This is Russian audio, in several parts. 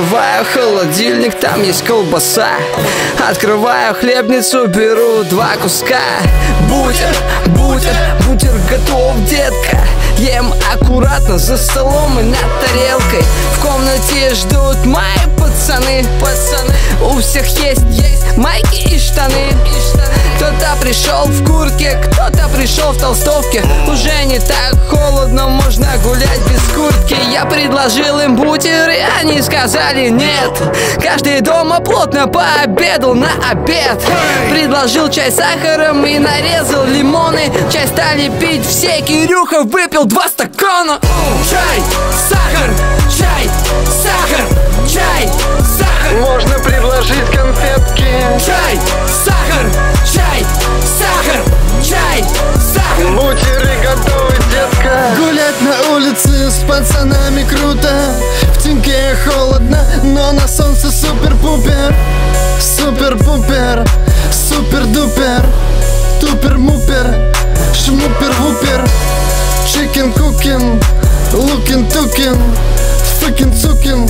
Открываю холодильник, там есть колбаса. Открываю хлебницу, беру 2 куска. Бутер готов, детка. Ем аккуратно за столом и над тарелкой. В комнате ждут мои пацаны. У всех есть майки и штаны. Кто-то пришел в куртке, кто-то пришел в толстовке. Уже не так холодно, можно гулять без куртки. Я предложил им бутеры, они сказали нет. Каждый дома плотно пообедал на обед. Предложил чай с сахаром и нарезал лимоны. Чай стали пить все, Кирюха выпил 2 стакана. Чай, сахар, чай, сахар, чай, сахар. Можно предложить конфетки. Чай, сахар, чай, сахар, чай, сахар. Бутеры готовы, детка. Гулять на улице с пацанами круто. В теньке холодно, но на солнце супер-пупер. Супер-пупер, супер-дупер. Тупер-мупер, шмупер-вупер. Чикен-кукен, лукин-тукен, фыкен-цукен,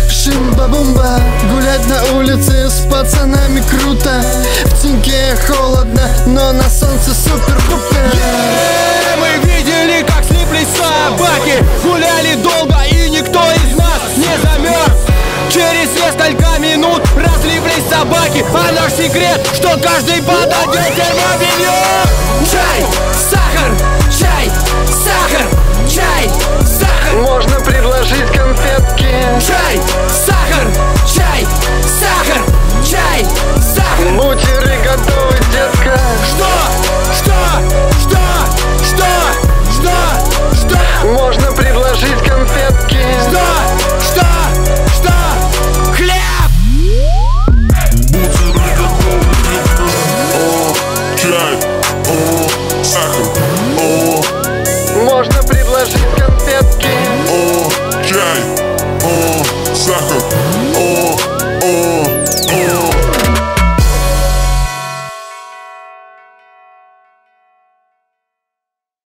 шимба-бумба. Гулять на улице с пацанами круто. В теньке холодно, но на солнце супер-пупер. Мы видели, как слиплись собаки. Гуляли долго, и никто из нас не замерз. Через несколько минут разлиплись собаки. А наш секрет, что каждый подойдет термобелье. Чай, сахар, чай, сахар, чай, сахар. Можно предложить конфетки. Чай, сахар, чай, сахар, чай, сахар. Бутеры готовы, детка. Что? Можно предложить конфетки. Что? Хлеб! Бутеры готовы, детка. О, чай, о, сахар, о. Можно предложить